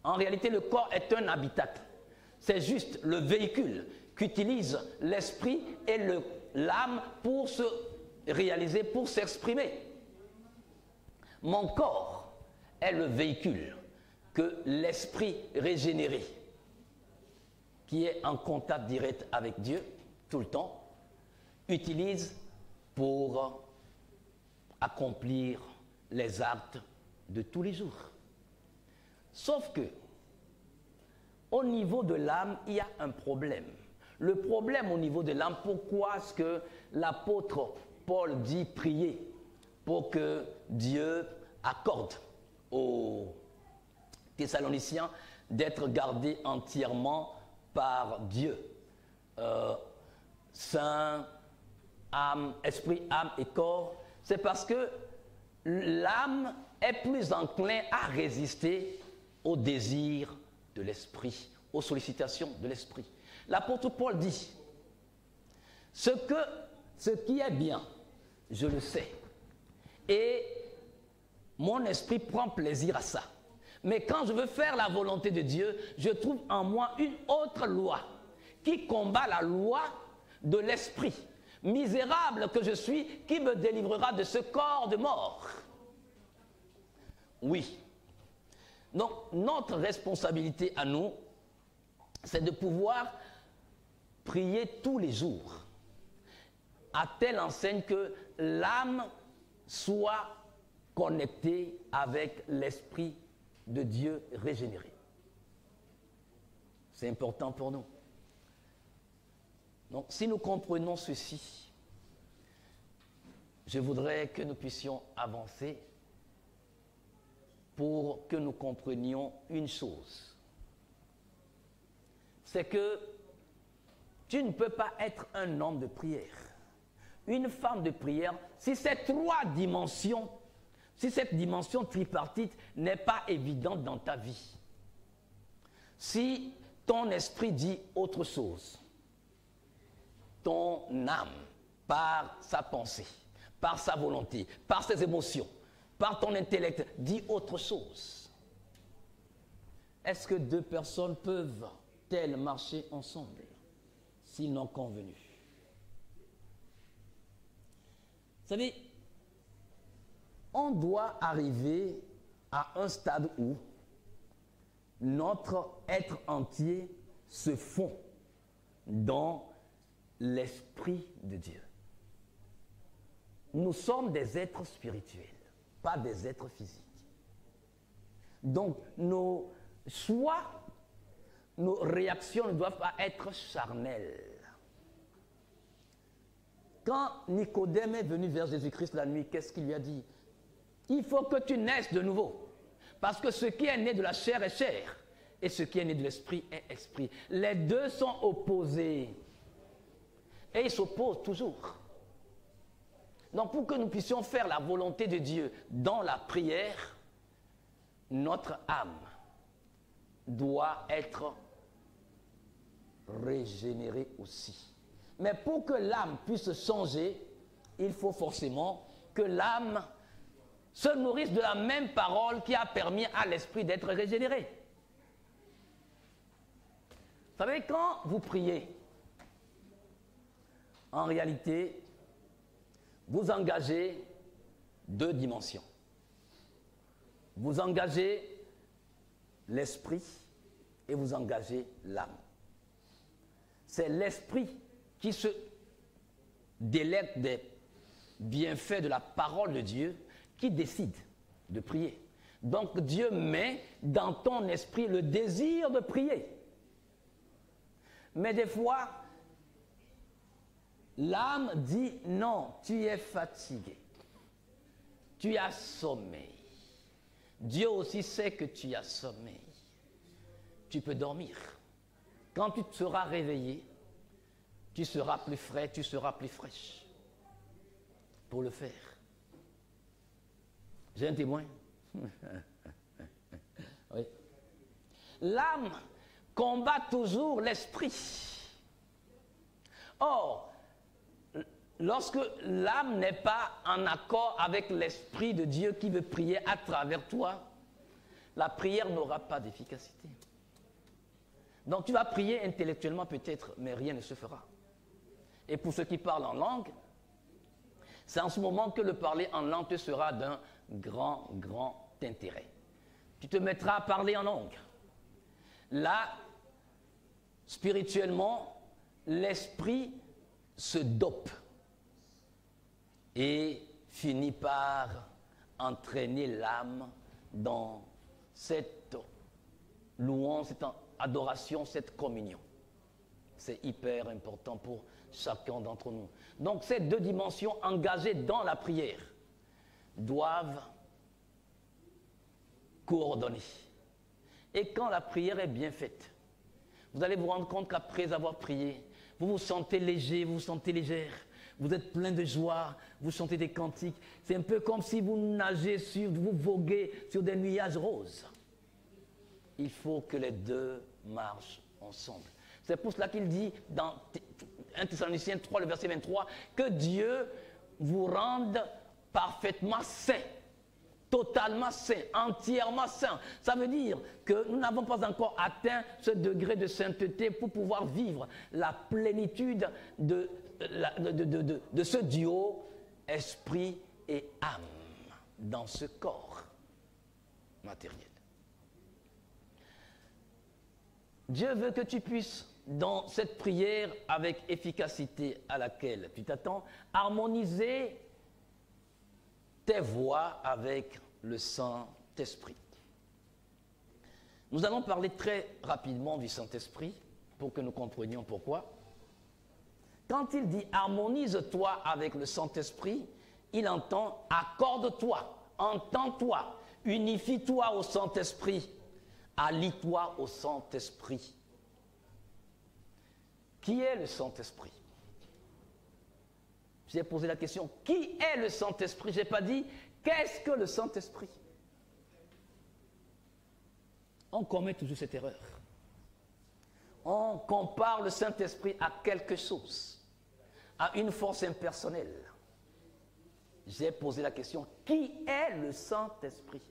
En réalité, le corps est un habitat. C'est juste le véhicule qu'utilise l'esprit et l'âme pour se réaliser, pour s'exprimer. Mon corps est le véhicule que l'esprit régénéré, qui est en contact direct avec Dieu tout le temps, utilise pour accomplir les actes de tous les jours. Sauf que, au niveau de l'âme, il y a un problème. Le problème au niveau de l'âme, pourquoi est-ce que l'apôtre Paul dit prier pour que Dieu accorde aux Thessaloniciens d'être gardés entièrement par Dieu, saint, âme, esprit, âme et corps? C'est parce que l'âme est plus enclin à résister aux désirs de l'esprit, aux sollicitations de l'esprit. L'apôtre Paul dit, ce qui est bien, je le sais, et mon esprit prend plaisir à ça. Mais quand je veux faire la volonté de Dieu, je trouve en moi une autre loi qui combat la loi de l'esprit. Misérable que je suis, qui me délivrera de ce corps de mort? Oui. Donc, notre responsabilité à nous, c'est de pouvoir prier tous les jours, à telle enseigne que l'âme soit connectée avec l'Esprit de Dieu régénéré. C'est important pour nous. Donc, si nous comprenons ceci, je voudrais que nous puissions avancer pour que nous comprenions une chose. C'est que tu ne peux pas être un homme de prière, une femme de prière, si ces 3 dimensions, si cette dimension tripartite n'est pas évidente dans ta vie. Si ton esprit dit autre chose, ton âme, par sa pensée, par sa volonté, par ses émotions, par ton intellect, dit autre chose. Est-ce que 2 personnes peuvent-elles marcher ensemble s'ils n'ont convenu? Vous savez, on doit arriver à un stade où notre être entier se fond dans l'Esprit de Dieu. Nous sommes des êtres spirituels, pas des êtres physiques. Donc, nos choix, nos réactions ne doivent pas être charnelles. Quand Nicodème est venu vers Jésus-Christ la nuit, qu'est-ce qu'il lui a dit? Il faut que tu naisses de nouveau. Parce que ce qui est né de la chair est chair, et ce qui est né de l'esprit est esprit. Les deux sont opposés. Et ils s'opposent toujours. Donc pour que nous puissions faire la volonté de Dieu dans la prière, notre âme doit être régénérée aussi. Mais pour que l'âme puisse changer, il faut forcément que l'âme se nourrisse de la même parole qui a permis à l'esprit d'être régénéré. Vous savez, quand vous priez, en réalité, vous engagez 2 dimensions. Vous engagez l'esprit et vous engagez l'âme. C'est l'esprit qui se délecte des bienfaits de la parole de Dieu qui décide de prier. Donc Dieu met dans ton esprit le désir de prier. Mais des fois, l'âme dit non, tu es fatigué. Tu as sommeil. Dieu aussi sait que tu as sommeil. Tu peux dormir. Quand tu te seras réveillé, tu seras plus frais, tu seras plus fraîche pour le faire. J'ai un témoin. Oui. L'âme combat toujours l'esprit. Or, lorsque l'âme n'est pas en accord avec l'esprit de Dieu qui veut prier à travers toi, la prière n'aura pas d'efficacité. Donc tu vas prier intellectuellement peut-être, mais rien ne se fera. Et pour ceux qui parlent en langue, c'est en ce moment que le parler en langue te sera d'un grand intérêt. Tu te mettras à parler en langue. Là, spirituellement, l'esprit se dope et finit par entraîner l'âme dans cette louange, cette adoration, cette communion. C'est hyper important pour chacun d'entre nous. Donc ces deux dimensions engagées dans la prière doivent coordonner. Et quand la prière est bien faite, vous allez vous rendre compte qu'après avoir prié, vous vous sentez léger, vous vous sentez légère, vous êtes plein de joie, vous chantez des cantiques. C'est un peu comme si vous nagez vous voguez sur des nuages roses. Il faut que les deux marchent ensemble. C'est pour cela qu'il dit dans 1 Thessaloniciens 3, le verset 23, que Dieu vous rende parfaitement saint, totalement saint, entièrement saint. Ça veut dire que nous n'avons pas encore atteint ce degré de sainteté pour pouvoir vivre la plénitude de ce duo esprit et âme dans ce corps matériel. Dieu veut que tu puisses, dans cette prière avec efficacité à laquelle tu t'attends, harmoniser tes voix avec le Saint-Esprit. Nous allons parler très rapidement du Saint-Esprit pour que nous comprenions pourquoi. Quand il dit harmonise-toi avec le Saint-Esprit, il entend accorde-toi, entends-toi, unifie-toi au Saint-Esprit, allie-toi au Saint-Esprit. Qui est le Saint-Esprit? J'ai posé la question, qui est le Saint-Esprit? Je n'ai pas dit, qu'est-ce que le Saint-Esprit? On commet toujours cette erreur. On compare le Saint-Esprit à quelque chose, à une force impersonnelle. J'ai posé la question, qui est le Saint-Esprit?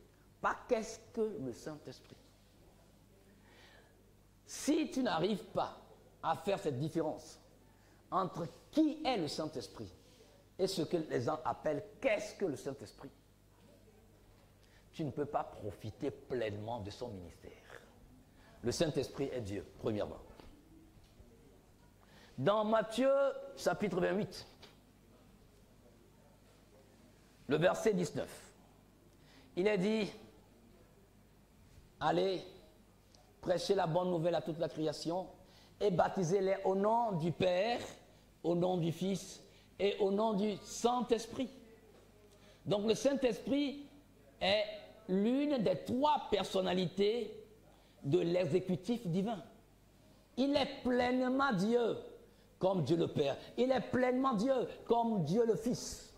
Pas qu'est-ce que le Saint-Esprit? Si tu n'arrives pas à faire cette différence entre qui est le Saint-Esprit et ce que les gens appellent qu'est-ce que le Saint-Esprit, tu ne peux pas profiter pleinement de son ministère. Le Saint-Esprit est Dieu, premièrement. Dans Matthieu, chapitre 28, le verset 19, il est dit, allez, prêchez la bonne nouvelle à toute la création et baptisez-les au nom du Père, au nom du Fils et au nom du Saint-Esprit. Donc le Saint-Esprit est l'une des trois personnalités de l'exécutif divin. Il est pleinement Dieu, comme Dieu le Père. Il est pleinement Dieu, comme Dieu le Fils.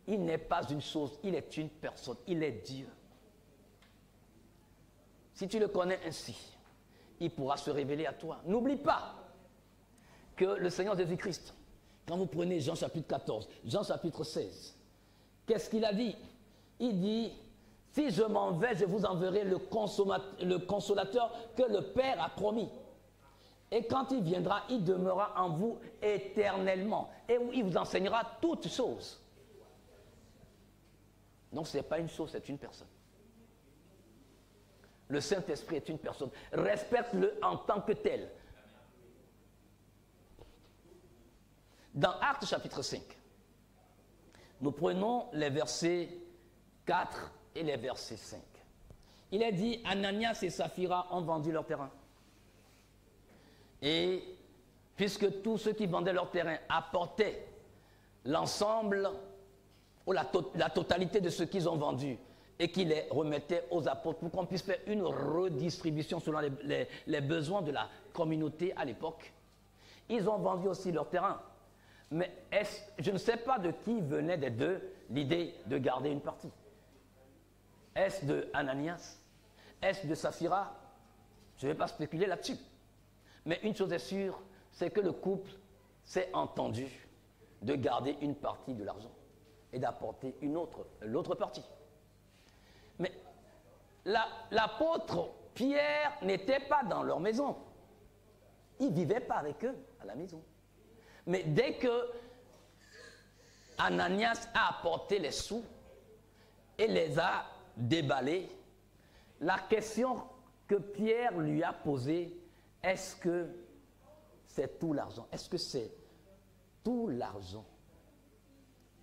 Il n'est pas une chose, il est une personne, il est Dieu. Si tu le connais ainsi, il pourra se révéler à toi. N'oublie pas que le Seigneur Jésus-Christ, quand vous prenez Jean chapitre 14, Jean chapitre 16, qu'est-ce qu'il a dit? Il dit, si je m'en vais, je vous enverrai le consolateur que le Père a promis. Et quand il viendra, il demeurera en vous éternellement. Et il vous enseignera toutes choses. Donc ce n'est pas une chose, c'est une personne. Le Saint-Esprit est une personne. Respecte-le en tant que tel. Dans Actes chapitre 5, nous prenons les versets 4 et les versets 5. Il est dit, Ananias et Saphira ont vendu leur terrain. Et puisque tous ceux qui vendaient leur terrain apportaient l'ensemble ou la totalité de ce qu'ils ont vendu et qu'ils les remettaient aux apôtres pour qu'on puisse faire une redistribution selon les besoins de la communauté à l'époque, ils ont vendu aussi leur terrain. Mais je ne sais pas de qui venait des deux l'idée de garder une partie. Est-ce de Ananias? Est-ce de Saphira? Je ne vais pas spéculer là-dessus. Mais une chose est sûre, c'est que le couple s'est entendu de garder une partie de l'argent et d'apporter l'autre partie. Mais l'apôtre Pierre n'était pas dans leur maison. Il ne vivait pas avec eux à la maison. Mais dès que Ananias a apporté les sous et les a déballés, la question que Pierre lui a posée, est-ce que c'est tout l'argent? Est-ce que c'est tout l'argent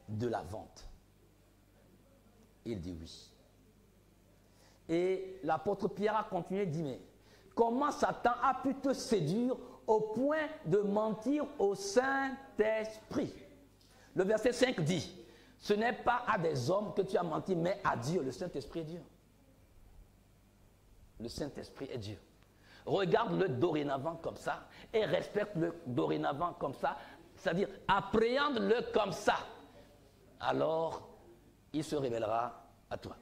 de la vente? Il dit oui. Et l'apôtre Pierre a continué et dit, mais comment Satan a pu te séduire au point de mentir au Saint-Esprit? Le verset 5 dit, ce n'est pas à des hommes que tu as menti, mais à Dieu. Le Saint-Esprit est Dieu. Le Saint-Esprit est Dieu. Regarde-le dorénavant comme ça et respecte-le dorénavant comme ça, c'est-à-dire appréhende-le comme ça. Alors, il se révélera à toi.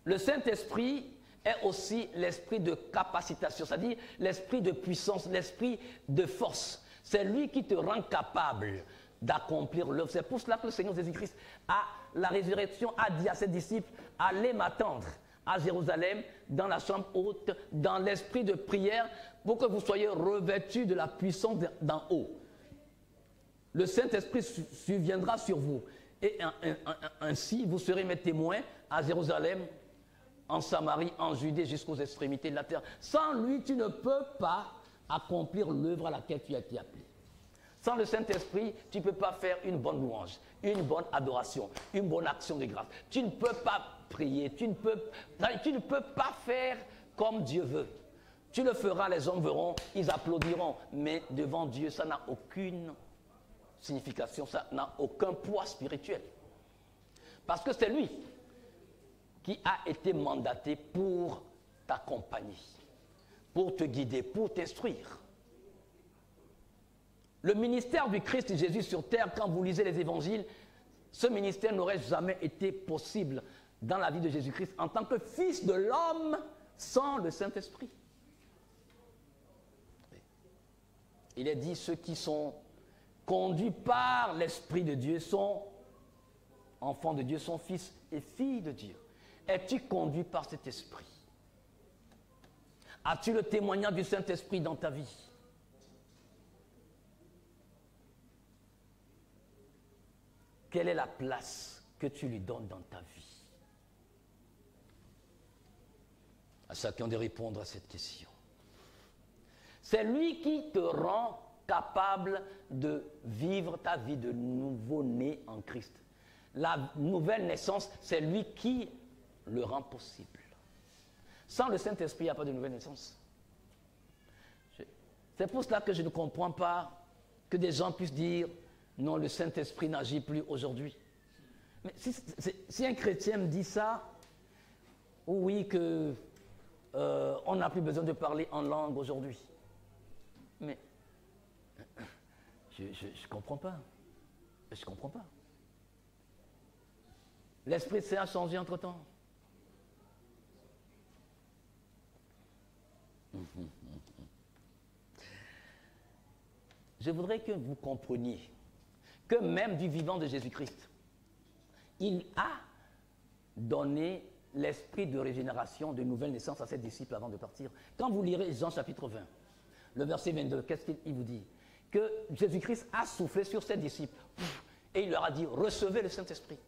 Le Saint-Esprit est aussi l'esprit de capacitation, c'est-à-dire l'esprit de puissance, l'esprit de force. C'est lui qui te rend capable d'accomplir l'œuvre. C'est pour cela que le Seigneur Jésus-Christ, à la résurrection, a dit à ses disciples, allez m'attendre à Jérusalem, dans la chambre haute, dans l'esprit de prière, pour que vous soyez revêtus de la puissance d'en haut. Le Saint-Esprit surviendra sur vous. Et ainsi, vous serez mes témoins à Jérusalem, en Samarie, en Judée, jusqu'aux extrémités de la terre. Sans lui, tu ne peux pas accomplir l'œuvre à laquelle tu as été appelé. Sans le Saint-Esprit, tu ne peux pas faire une bonne louange, une bonne adoration, une bonne action de grâce. Tu ne peux pas prier, tu ne peux pas faire comme Dieu veut. Tu le feras, les hommes verront, ils applaudiront, mais devant Dieu, ça n'a aucune signification, ça n'a aucun poids spirituel. Parce que c'est lui qui a été mandaté pour t'accompagner, pour te guider, pour t'instruire. Le ministère du Christ Jésus sur terre, quand vous lisez les évangiles, ce ministère n'aurait jamais été possible dans la vie de Jésus-Christ en tant que fils de l'homme sans le Saint-Esprit. Il est dit, ceux qui sont conduits par l'Esprit de Dieu sont enfants de Dieu, sont fils et filles de Dieu. Es-tu conduit par cet esprit? As-tu le témoignage du Saint-Esprit dans ta vie? Quelle est la place que tu lui donnes dans ta vie? À chacun de répondre à cette question. C'est lui qui te rend capable de vivre ta vie de nouveau-né en Christ. La nouvelle naissance, c'est lui qui le rend possible. Sans le Saint-Esprit, il n'y a pas de nouvelle naissance. C'est pour cela que je ne comprends pas que des gens puissent dire non, le Saint-Esprit n'agit plus aujourd'hui. Mais si un chrétien me dit ça, ou oui, on n'a plus besoin de parler en langue aujourd'hui. Mais je ne comprends pas. Je ne comprends pas. L'Esprit Saint a changé entre-temps. Je voudrais que vous compreniez que même du vivant de Jésus-Christ, il a donné l'esprit de régénération, de nouvelle naissance à ses disciples avant de partir. Quand vous lirez Jean chapitre 20, le verset 22, qu'est-ce qu'il vous dit? Que Jésus-Christ a soufflé sur ses disciples et il leur a dit, recevez le Saint-Esprit.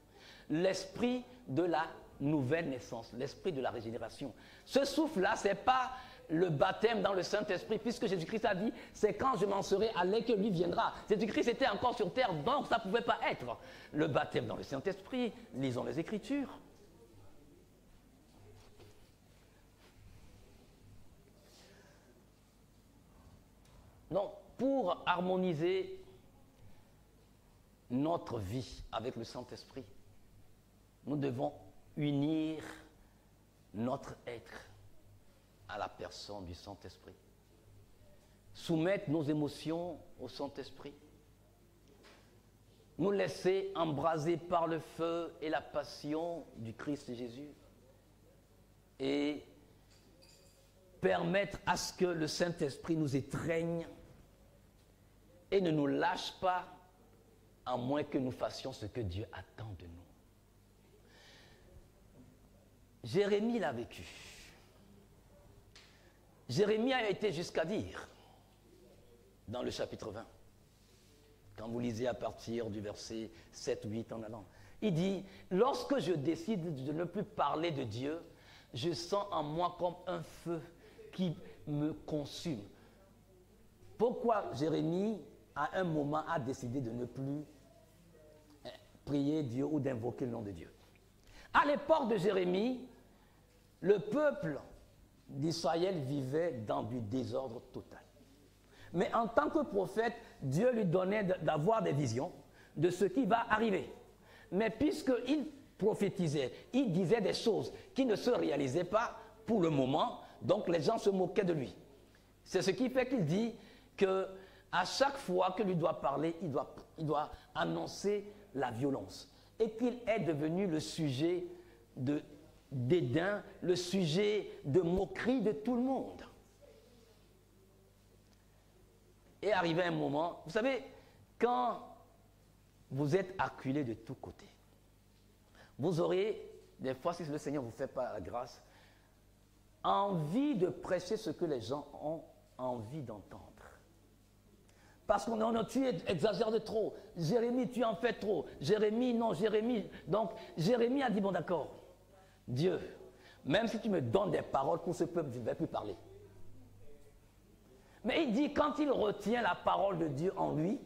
L'esprit de la nouvelle naissance, l'esprit de la régénération. Ce souffle-là, ce n'est pas le baptême dans le Saint-Esprit, puisque Jésus-Christ a dit, c'est quand je m'en serai allé que lui viendra. Jésus-Christ était encore sur terre, donc ça ne pouvait pas être le baptême dans le Saint-Esprit. Lisons les Écritures. Non, pour harmoniser notre vie avec le Saint-Esprit, nous devons unir notre être à la personne du Saint-Esprit. Soumettre nos émotions au Saint-Esprit. Nous laisser embraser par le feu et la passion du Christ Jésus. Et permettre à ce que le Saint-Esprit nous étreigne et ne nous lâche pas, à moins que nous fassions ce que Dieu attend de nous. Jérémie l'a vécu. Jérémie a été jusqu'à dire, dans le chapitre 20, quand vous lisez à partir du verset 7, 8 en allant, il dit, lorsque je décide de ne plus parler de Dieu, je sens en moi comme un feu qui me consume. Pourquoi Jérémie, à un moment, a décidé de ne plus prier Dieu ou d'invoquer le nom de Dieu? À l'époque de Jérémie, le peuple d'Israël vivait dans du désordre total. Mais en tant que prophète, Dieu lui donnait d'avoir des visions de ce qui va arriver. Mais puisqu'il prophétisait, il disait des choses qui ne se réalisaient pas pour le moment, donc les gens se moquaient de lui. C'est ce qui fait qu'il dit qu'à chaque fois que lui doit parler, il doit annoncer la violence. Et qu'il est devenu le sujet de dédain, le sujet de moquerie de tout le monde. Et arrivé un moment, vous savez, quand vous êtes acculé de tous côtés, vous aurez, des fois, si le Seigneur ne vous fait pas la grâce, envie de prêcher ce que les gens ont envie d'entendre. Parce qu'on non, tu exagères de trop. Jérémie, tu en fais trop. Jérémie, non, Jérémie. Donc, Jérémie a dit, bon d'accord, Dieu, même si tu me donnes des paroles pour ce peuple, je ne vais plus parler. Mais il dit, quand il retient la parole de Dieu en lui,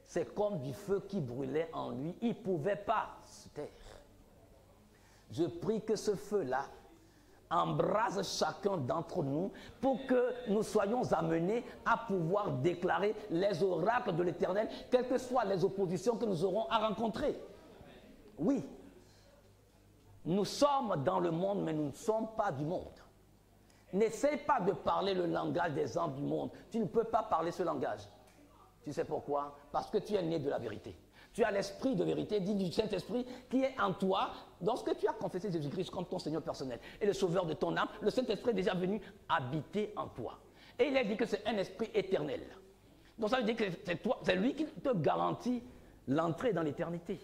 c'est comme du feu qui brûlait en lui. Il ne pouvait pas se taire. Je prie que ce feu-là embrase chacun d'entre nous pour que nous soyons amenés à pouvoir déclarer les oracles de l'Éternel, quelles que soient les oppositions que nous aurons à rencontrer. Oui, nous sommes dans le monde, mais nous ne sommes pas du monde. N'essaie pas de parler le langage des hommes du monde. Tu ne peux pas parler ce langage. Tu sais pourquoi? Parce que tu es né de la vérité. Tu as l'esprit de vérité, dit du Saint-Esprit, qui est en toi. Lorsque tu as confessé Jésus-Christ comme ton Seigneur personnel et le sauveur de ton âme, le Saint-Esprit est déjà venu habiter en toi. Et il est dit que c'est un esprit éternel. Donc ça veut dire que c'est lui qui te garantit l'entrée dans l'éternité.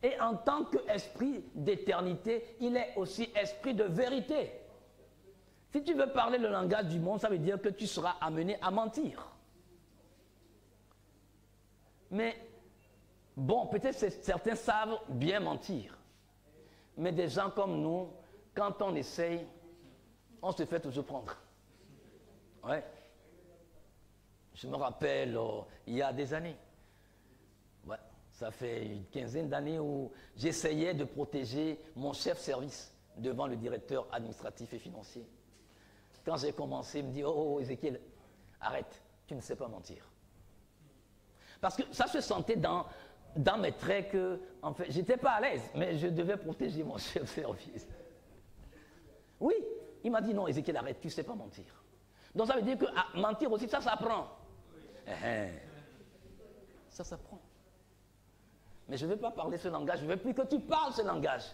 Et en tant qu'esprit d'éternité, il est aussi esprit de vérité. Si tu veux parler le langage du monde, ça veut dire que tu seras amené à mentir. Mais, bon, peut-être certains savent bien mentir. Mais des gens comme nous, quand on essaye, on se fait toujours prendre. Ouais. Je me rappelle, il y a des années, ouais, ça fait une quinzaine d'années où j'essayais de protéger mon chef service devant le directeur administratif et financier. Quand j'ai commencé, il me dit, oh Ézéchiel, arrête, tu ne sais pas mentir. Parce que ça se sentait dans mes traits que, en fait, j'étais pas à l'aise, mais je devais protéger mon chef de service. Oui, il m'a dit, non, Ézéchiel, arrête, tu ne sais pas mentir. Donc ça veut dire que mentir aussi, ça s'apprend. Ça s'apprend. Mais je ne veux pas parler ce langage, je ne veux plus que tu parles ce langage.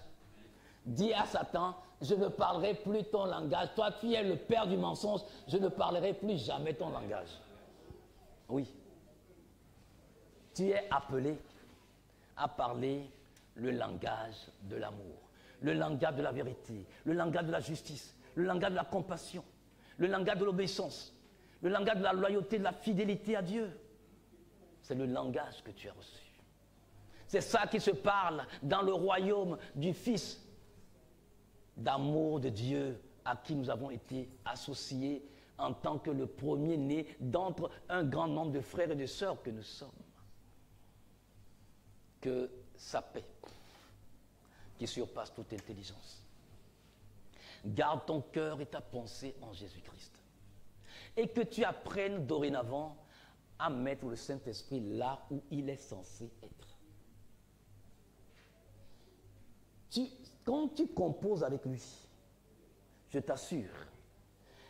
Dis à Satan, je ne parlerai plus ton langage. Toi, tu es le père du mensonge, je ne parlerai plus jamais ton langage. Oui. Tu es appelé à parler le langage de l'amour, le langage de la vérité, le langage de la justice, le langage de la compassion, le langage de l'obéissance, le langage de la loyauté, de la fidélité à Dieu. C'est le langage que tu as reçu. C'est ça qui se parle dans le royaume du Fils d'amour de Dieu à qui nous avons été associés en tant que le premier-né d'entre un grand nombre de frères et de sœurs que nous sommes. Que sa paix, qui surpasse toute intelligence, garde ton cœur et ta pensée en Jésus-Christ. et que tu apprennes dorénavant à mettre le Saint-Esprit là où il est censé être. Quand tu composes avec lui, je t'assure,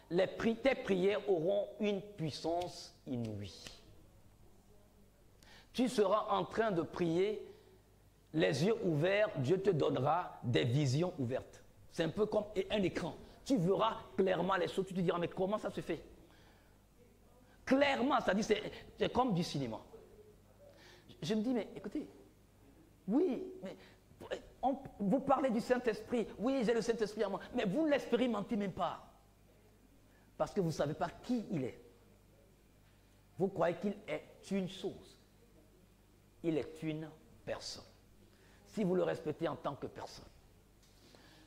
tes prières auront une puissance inouïe. Tu seras en train de prier, les yeux ouverts, Dieu te donnera des visions ouvertes. C'est un peu comme un écran. Tu verras clairement les choses, tu te diras, mais comment ça se fait? Clairement, c'est-à-dire c'est comme du cinéma. Je me dis, mais écoutez, oui, mais vous parlez du Saint-Esprit, oui, j'ai le Saint-Esprit en moi, mais vous ne l'expérimentez même pas. Parce que vous ne savez pas qui il est. Vous croyez qu'il est une chose. Il est une personne. Si vous le respectez en tant que personne,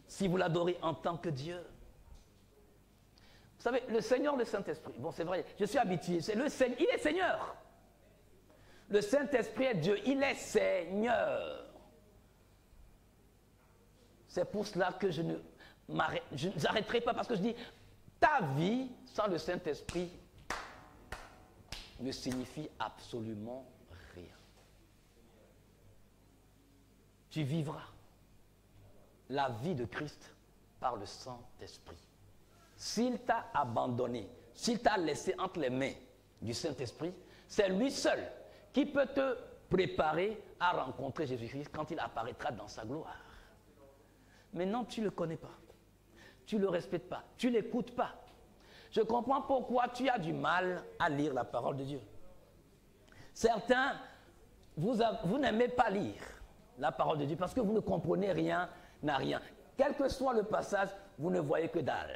si vous l'adorez en tant que Dieu, vous savez, le Seigneur, le Saint-Esprit, bon c'est vrai, je suis habitué, il est Seigneur. Le Saint-Esprit est Dieu, il est Seigneur. C'est pour cela que je n'arrêterai pas, parce que je dis, ta vie sans le Saint-Esprit ne signifie absolument rien. Tu vivras la vie de Christ par le Saint-Esprit. S'il t'a abandonné, s'il t'a laissé entre les mains du Saint-Esprit, c'est lui seul qui peut te préparer à rencontrer Jésus-Christ quand il apparaîtra dans sa gloire. Maintenant, tu ne le connais pas. Tu ne le respectes pas. Tu ne l'écoutes pas. Je comprends pourquoi tu as du mal à lire la parole de Dieu. Certains, vous n'aimez pas lire la parole de Dieu parce que vous ne comprenez rien à rien. Quel que soit le passage, vous ne voyez que dalle.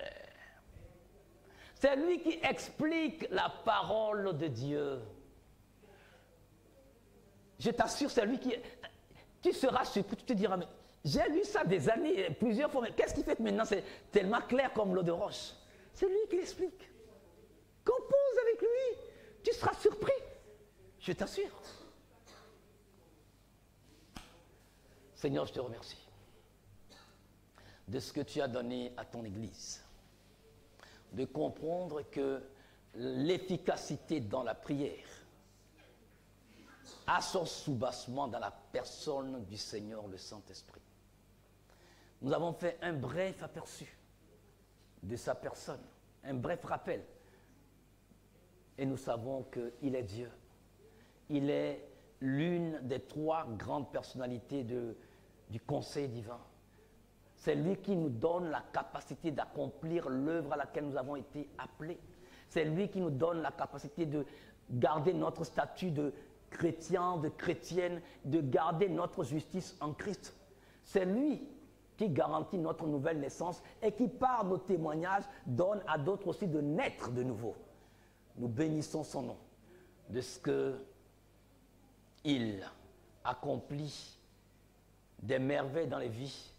C'est lui qui explique la parole de Dieu. Je t'assure, c'est lui qui... Tu seras surpris, tu te diras, mais j'ai lu ça des années, plusieurs fois, mais qu'est-ce qui fait que maintenant c'est tellement clair comme l'eau de roche? C'est lui qui l'explique. Compose avec lui, tu seras surpris. Je t'assure. Seigneur, je te remercie de ce que tu as donné à ton Église, de comprendre que l'efficacité dans la prière a son soubassement dans la personne du Seigneur, le Saint-Esprit. Nous avons fait un bref aperçu de sa personne, un bref rappel. Et nous savons qu'il est Dieu. Il est l'une des trois grandes personnalités du conseil divin. C'est lui qui nous donne la capacité d'accomplir l'œuvre à laquelle nous avons été appelés. C'est lui qui nous donne la capacité de garder notre statut de chrétien, de chrétienne, de garder notre justice en Christ. C'est lui qui garantit notre nouvelle naissance et qui, par nos témoignages, donne à d'autres aussi de naître de nouveau. Nous bénissons son nom de ce qu'il accomplit des merveilles dans les vies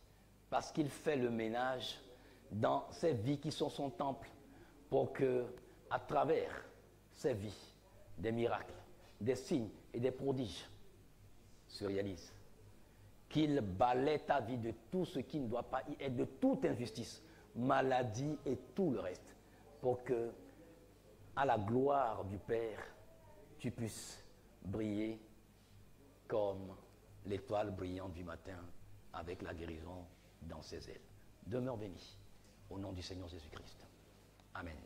parce qu'il fait le ménage dans ces vies qui sont son temple pour que, à travers ces vies, des miracles, des signes et des prodiges se réalisent. Qu'il balaie ta vie de tout ce qui ne doit pas y être, de toute injustice, maladie et tout le reste, pour que, à la gloire du Père, tu puisses briller comme l'étoile brillante du matin avec la guérison dans ses ailes. Demeure béni au nom du Seigneur Jésus-Christ. Amen.